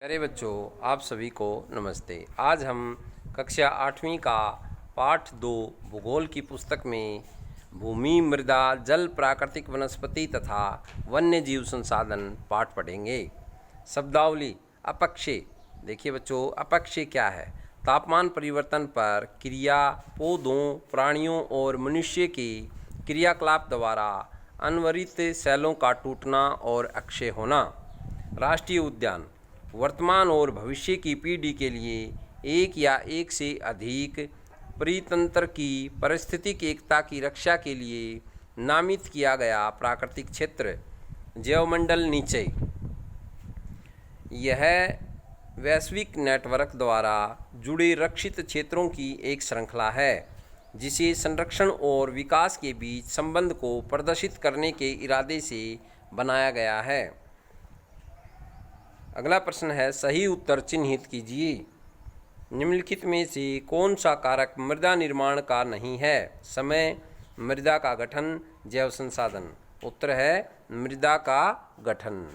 प्यारे बच्चों, आप सभी को नमस्ते। आज हम कक्षा 8वीं का पाठ 2 भूगोल की पुस्तक में भूमि, मृदा, जल, प्राकृतिक वनस्पति तथा वन्य जीव संसाधन पाठ पढ़ेंगे। शब्दावली। अपक्षय। देखिए बच्चों, अपक्षय क्या है? तापमान परिवर्तन पर क्रिया, पौधों, प्राणियों और मनुष्य के क्रियाकलाप द्वारा अनवरित सेलों का टूटना और अक्षय होना। राष्ट्रीय उद्यान। वर्तमान और भविष्य की पीढ़ी के लिए एक या एक से अधिक परितंत्र की पारिस्थितिक एकता की रक्षा के लिए नामित किया गया प्राकृतिक क्षेत्र। जैवमंडल। नीचे यह वैश्विक नेटवर्क द्वारा जुड़े रक्षित क्षेत्रों की एक श्रृंखला है जिसे संरक्षण और विकास के बीच संबंध को प्रदर्शित करने के इरादे से बनाया गया है। अगला प्रश्न है, सही उत्तर चिन्हित कीजिए। निम्नलिखित में से कौन सा कारक मृदा निर्माण का नहीं है? समय, मृदा का गठन, जैव संसाधन। उत्तर है मृदा का गठन।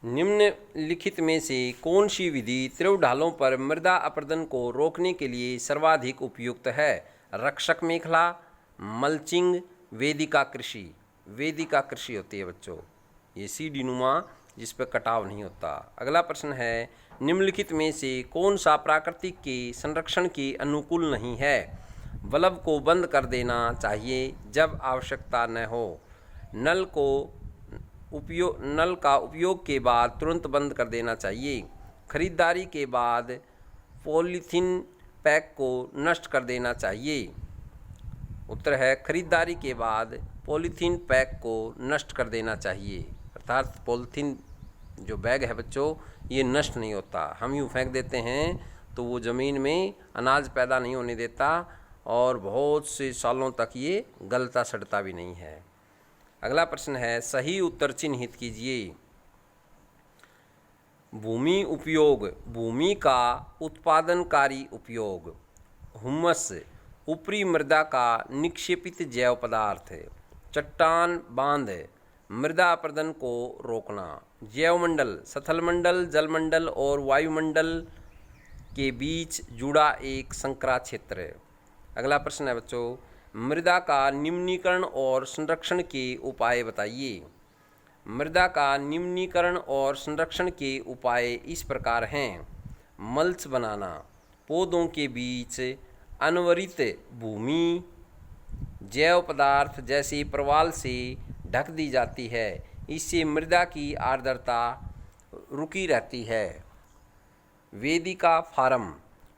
निम्नलिखित में से कौन सी विधि तीव्र ढालों पर मृदा अपरदन को रोकने के लिए सर्वाधिक उपयुक्त है? रक्षक मेखला, मल्चिंग, वेदिका कृषि। वेदिका कृषि होती है बच्चों, ये सीढ़ी नुमा जिस पर कटाव नहीं होता। अगला प्रश्न है, निम्नलिखित में से कौन सा प्रकृति के संरक्षण के अनुकूल नहीं है? बल्ब को बंद कर देना चाहिए जब आवश्यकता न हो। नल का उपयोग के बाद तुरंत बंद कर देना चाहिए। खरीदारी के बाद पॉलीथीन पैक को नष्ट कर देना चाहिए। उत्तर है खरीदारी के बाद पॉलीथीन पैक को नष्ट कर देना चाहिए। अर्थात पॉलीथीन जो बैग है बच्चों, ये नष्ट नहीं होता। हम यूँ फेंक देते हैं तो वो ज़मीन में अनाज पैदा नहीं होने देता और बहुत से सालों तक ये गलता सड़ता भी नहीं है। अगला प्रश्न है, सही उत्तर चिन्हित कीजिए। भूमि उपयोग। भूमि का उत्पादनकारी उपयोग। हुमस, ऊपरी मृदा का निक्षेपित जैव पदार्थ। चट्टान बांध, मृदा अपरदन को रोकना। जैवमंडल, सथलमंडल, जलमंडल और वायुमंडल के बीच जुड़ा एक संकरा क्षेत्र। अगला प्रश्न है बच्चों, मृदा का निम्नीकरण और संरक्षण के उपाय बताइए। मृदा का निम्नीकरण और संरक्षण के उपाय इस प्रकार हैं। मल्च बनाना, पौधों के बीच अनवरित भूमि जैव पदार्थ जैसे प्रवाल से ढक दी जाती है, इससे मृदा की आर्द्रता रुकी रहती है। वेदिका फार्म,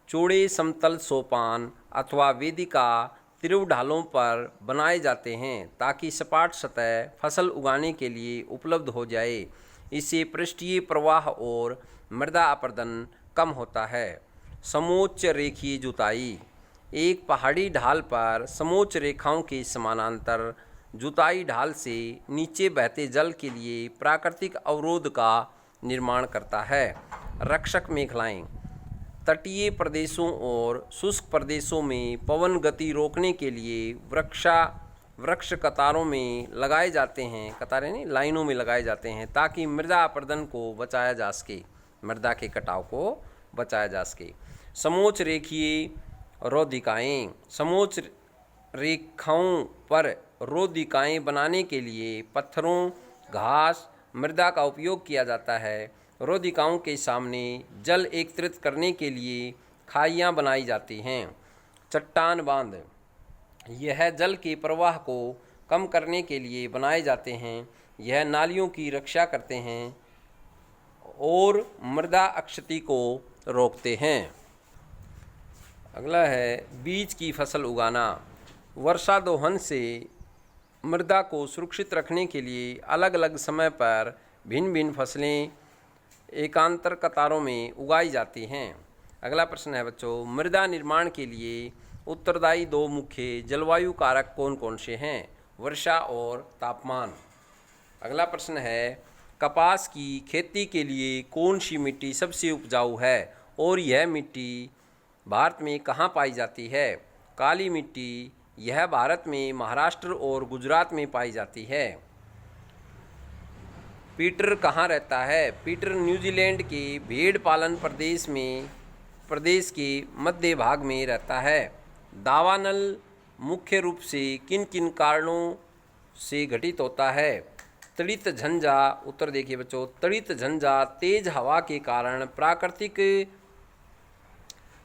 चौड़े समतल सोपान अथवा वेदिका तीव्र ढालों पर बनाए जाते हैं ताकि सपाट सतह फसल उगाने के लिए उपलब्ध हो जाए। इससे पृष्ठीय प्रवाह और मृदा अपरदन कम होता है। समोच्च रेखीय जुताई, एक पहाड़ी ढाल पर समोच्च रेखाओं के समानांतर जुताई ढाल से नीचे बहते जल के लिए प्राकृतिक अवरोध का निर्माण करता है। रक्षक मेखलाएं, तटीय प्रदेशों और शुष्क प्रदेशों में पवन गति रोकने के लिए वृक्ष कतारों में लगाए जाते हैं। कतारें नहीं, लाइनों में लगाए जाते हैं ताकि मृदा अपरदन को बचाया जा सके, मृदा के कटाव को बचाया जा सके। समोच्च रेखीय रोधिकाएं, समोच्च रेखाओं पर रोधिकाएं बनाने के लिए पत्थरों, घास, मृदा का उपयोग किया जाता है। रोधिकाओं के सामने जल एकत्रित करने के लिए खाइयाँ बनाई जाती हैं। चट्टान बांध, यह जल के प्रवाह को कम करने के लिए बनाए जाते हैं। यह नालियों की रक्षा करते हैं और मृदा अक्षति को रोकते हैं। अगला है, बीज की फसल उगाना। वर्षा दोहन से मृदा को सुरक्षित रखने के लिए अलग अलग समय पर भिन्न भिन्न फसलें एकांतर कतारों में उगाई जाती हैं। अगला प्रश्न है बच्चों, मृदा निर्माण के लिए उत्तरदायी दो मुख्य जलवायु कारक कौन कौन से हैं? वर्षा और तापमान। अगला प्रश्न है, कपास की खेती के लिए कौन सी मिट्टी सबसे उपजाऊ है और यह मिट्टी भारत में कहाँ पाई जाती है? काली मिट्टी, यह भारत में महाराष्ट्र और गुजरात में पाई जाती है। पीटर कहाँ रहता है? पीटर न्यूजीलैंड के भेड़ पालन प्रदेश के मध्य भाग में रहता है। दावानल मुख्य रूप से किन किन कारणों से घटित होता है? तड़ित झंझा, उत्तर देखिए बच्चों, तड़ित झंझा तेज हवा के कारण, प्राकृतिक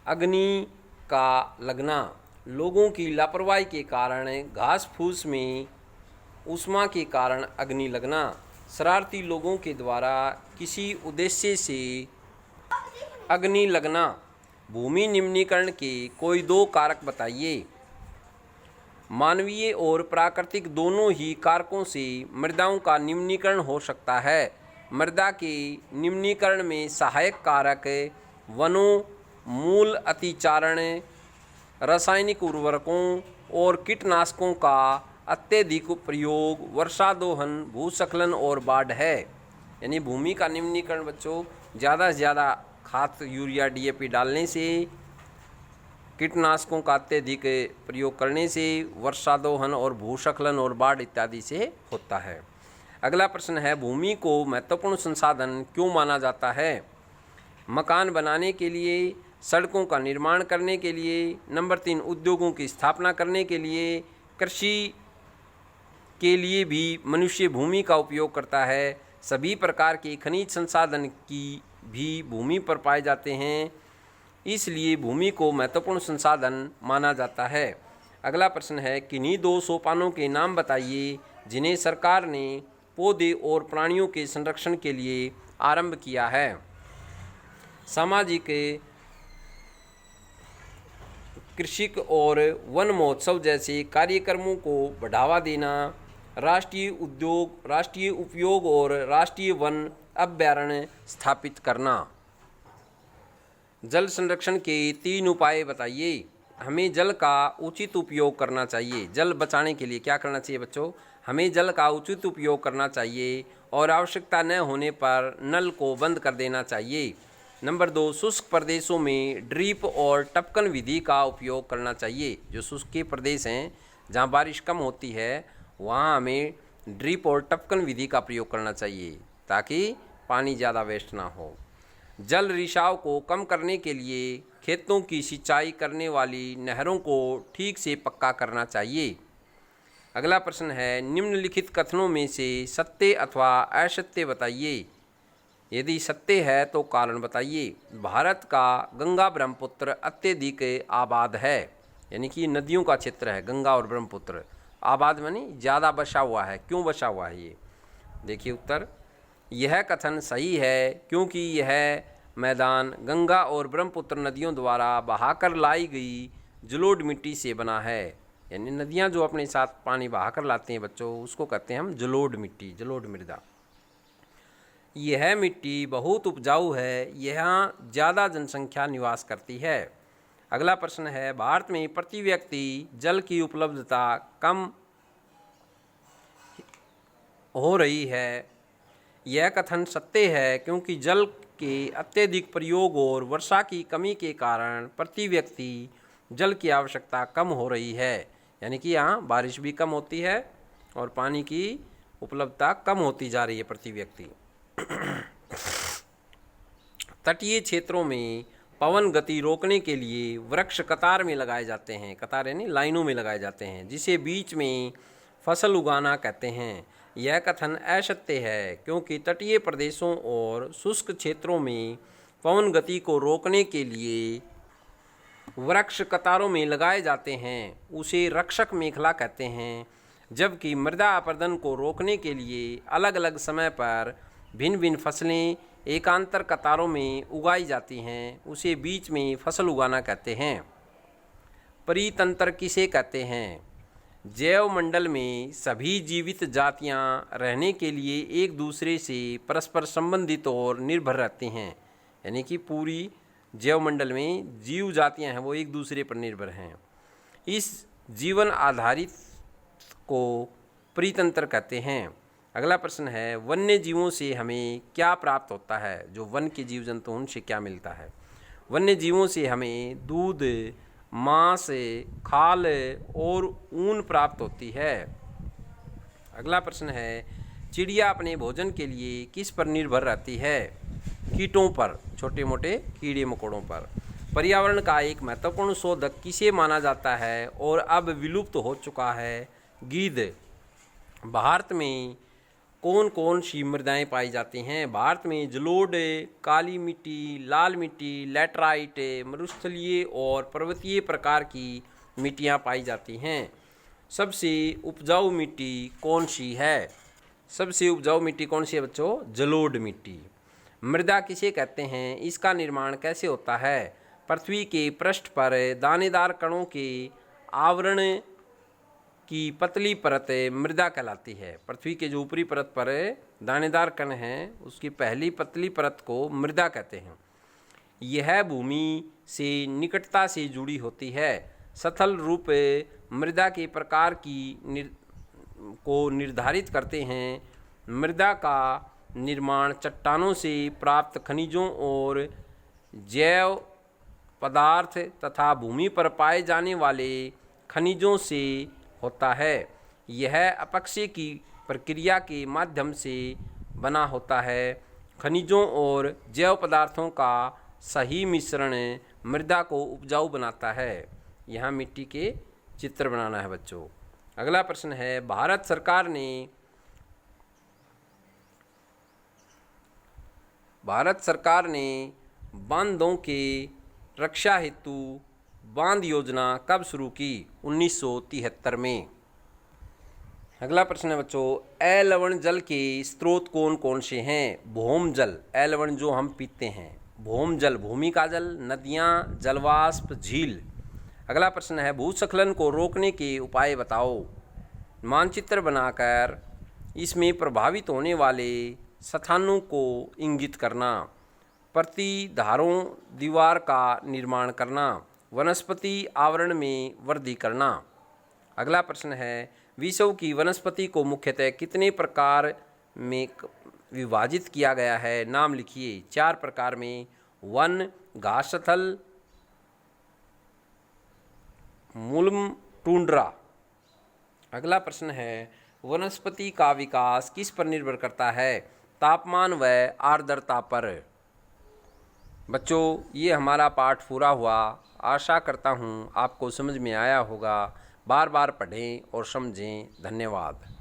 अग्नि का लगना, लोगों की लापरवाही के कारण, घास फूस में ऊष्मा के कारण अग्नि लगना, शरारती लोगों के द्वारा किसी उद्देश्य से अग्नि लगना। भूमि निम्नीकरण के कोई दो कारक बताइए। मानवीय और प्राकृतिक दोनों ही कारकों से मृदाओं का निम्नीकरण हो सकता है। मृदा के निम्नीकरण में सहायक कारक वनों, मूल अतिचारण, रासायनिक उर्वरकों और कीटनाशकों का अत्यधिक प्रयोग, वर्षा दोहन, भूस्खलन और बाढ़ है। यानी भूमि का निम्नीकरण बच्चों ज़्यादा से ज़्यादा खाद, यूरिया, डीएपी डालने से, कीटनाशकों का अत्यधिक प्रयोग करने से, वर्षा दोहन और भूस्खलन और बाढ़ इत्यादि से होता है। अगला प्रश्न है, भूमि को महत्वपूर्ण संसाधन क्यों माना जाता है? मकान बनाने के लिए, सड़कों का निर्माण करने के लिए, नंबर 3 उद्योगों की स्थापना करने के लिए, कृषि के लिए भी मनुष्य भूमि का उपयोग करता है। सभी प्रकार के खनिज संसाधन की भी भूमि पर पाए जाते हैं, इसलिए भूमि को महत्वपूर्ण संसाधन माना जाता है। अगला प्रश्न है, किन्हीं 2 सोपानों के नाम बताइए जिन्हें सरकार ने पौधे और प्राणियों के संरक्षण के लिए आरंभ किया है। सामाजिक, कृषिक और वन महोत्सव जैसे कार्यक्रमों को बढ़ावा देना, राष्ट्रीय उद्योग, राष्ट्रीय उपयोग और राष्ट्रीय वन अभयारण्य स्थापित करना। जल संरक्षण के 3 उपाय बताइए। हमें जल का उचित उपयोग करना चाहिए। जल बचाने के लिए क्या करना चाहिए बच्चों? हमें जल का उचित उपयोग करना चाहिए और आवश्यकता न होने पर नल को बंद कर देना चाहिए। नंबर 2, शुष्क प्रदेशों में ड्रिप और टपकन विधि का उपयोग करना चाहिए। जो शुष्क के प्रदेश हैं जहाँ बारिश कम होती है, वहाँ हमें ड्रिप और टपकन विधि का प्रयोग करना चाहिए ताकि पानी ज़्यादा वेस्ट ना हो। जल रिसाव को कम करने के लिए खेतों की सिंचाई करने वाली नहरों को ठीक से पक्का करना चाहिए। अगला प्रश्न है, निम्नलिखित कथनों में से सत्य अथवा असत्य बताइए। यदि सत्य है तो कारण बताइए। भारत का गंगा ब्रह्मपुत्र अत्यधिक आबाद है, यानी कि नदियों का क्षेत्र है गंगा और ब्रह्मपुत्र। आबाद मानी ज़्यादा बसा हुआ है। क्यों बसा हुआ है ये? देखिए उत्तर, यह कथन सही है क्योंकि यह मैदान गंगा और ब्रह्मपुत्र नदियों द्वारा बहाकर लाई गई जलोढ़ मिट्टी से बना है। यानी नदियाँ जो अपने साथ पानी बहाकर लाते हैं बच्चों, उसको कहते हैं हम जलोढ़ मिट्टी, जलोढ़ मृदा। यह मिट्टी बहुत उपजाऊ है, यहाँ ज़्यादा जनसंख्या निवास करती है। अगला प्रश्न है, भारत में प्रति व्यक्ति जल की उपलब्धता कम हो रही है। यह कथन सत्य है क्योंकि जल के अत्यधिक प्रयोग और वर्षा की कमी के कारण प्रति व्यक्ति जल की आवश्यकता कम हो रही है। यानी कि यहाँ बारिश भी कम होती है और पानी की उपलब्धता कम होती जा रही है प्रति व्यक्ति। तटीय क्षेत्रों में पवन गति रोकने के लिए वृक्ष कतार में लगाए जाते हैं। कतार यानी लाइनों में लगाए जाते हैं, जिसे बीच में फसल उगाना कहते हैं। यह कथन असत्य है क्योंकि तटीय प्रदेशों और शुष्क क्षेत्रों में पवन गति को रोकने के लिए वृक्ष कतारों में लगाए जाते हैं, उसे रक्षक मेखला कहते हैं। जबकि मृदा अपरदन को रोकने के लिए अलग अलग समय पर भिन्न भिन्न फसलें एकांतर कतारों में उगाई जाती हैं, उसे बीच में फसल उगाना कहते हैं। परितंत्र किसे कहते हैं? जैव मंडल में सभी जीवित जातियां रहने के लिए एक दूसरे से परस्पर संबंधित और निर्भर रहती हैं। यानी कि पूरी जैव मंडल में जीव जातियां हैं वो एक दूसरे पर निर्भर हैं। इस जीवन आधारित को परितंत्र कहते हैं। अगला प्रश्न है, वन्य जीवों से हमें क्या प्राप्त होता है? जो वन के जीव जंतु उनसे क्या मिलता है? वन्य जीवों से हमें दूध, मांस, खाल और ऊन प्राप्त होती है। अगला प्रश्न है, चिड़िया अपने भोजन के लिए किस पर निर्भर रहती है? कीटों पर, छोटे मोटे कीड़े मकोड़ों पर। पर्यावरण का एक महत्वपूर्ण शोधक किसे माना जाता है और अब विलुप्त हो चुका है? गिद्ध। भारत में कौन कौन सी मृदाएं पाई जाती हैं? भारत में जलोढ़, काली मिट्टी, लाल मिट्टी, लैटराइट, मरुस्थलीय और पर्वतीय प्रकार की मिट्टियां पाई जाती हैं। सबसे उपजाऊ मिट्टी कौन सी है? सबसे उपजाऊ मिट्टी कौन सी है बच्चों? जलोढ़ मिट्टी। मृदा किसे कहते हैं? इसका निर्माण कैसे होता है? पृथ्वी के पृष्ठ पर दानेदार कणों के आवरण की पतली परत मृदा कहलाती है। पृथ्वी के जो ऊपरी परत पर दानेदार कण हैं उसकी पहली पतली परत को मृदा कहते हैं। यह भूमि से निकटता से जुड़ी होती है। सतल रूप मृदा के प्रकार को निर्धारित करते हैं। मृदा का निर्माण चट्टानों से प्राप्त खनिजों और जैव पदार्थ तथा भूमि पर पाए जाने वाले खनिजों से होता है। यह अपक्षय की प्रक्रिया के माध्यम से बना होता है। खनिजों और जैव पदार्थों का सही मिश्रण मृदा को उपजाऊ बनाता है। यहाँ मिट्टी के चित्र बनाना है बच्चों। अगला प्रश्न है, भारत सरकार ने बांधों के रक्षा हेतु बांध योजना कब शुरू की? 1973 में। अगला प्रश्न है बच्चों, अलवण जल के स्रोत कौन कौन से हैं? भौम जल, अलवण जो हम पीते हैं, भौम जल, भूमि का जल, नदियाँ, जलवाष्प, झील। अगला प्रश्न है, भूस्खलन को रोकने के उपाय बताओ। मानचित्र बनाकर इसमें प्रभावित होने वाले स्थानों को इंगित करना, प्रतिधारों दीवार का निर्माण करना, वनस्पति आवरण में वृद्धि करना। अगला प्रश्न है, विश्व की वनस्पति को मुख्यतः कितने प्रकार में विभाजित किया गया है? नाम लिखिए। 4 प्रकार में, वन, घासस्थल, मूलम, टुंड्रा। अगला प्रश्न है, वनस्पति का विकास किस पर निर्भर करता है? तापमान व आर्द्रता पर। बच्चों, ये हमारा पाठ पूरा हुआ। आशा करता हूँ आपको समझ में आया होगा। बार बार पढ़ें और समझें। धन्यवाद।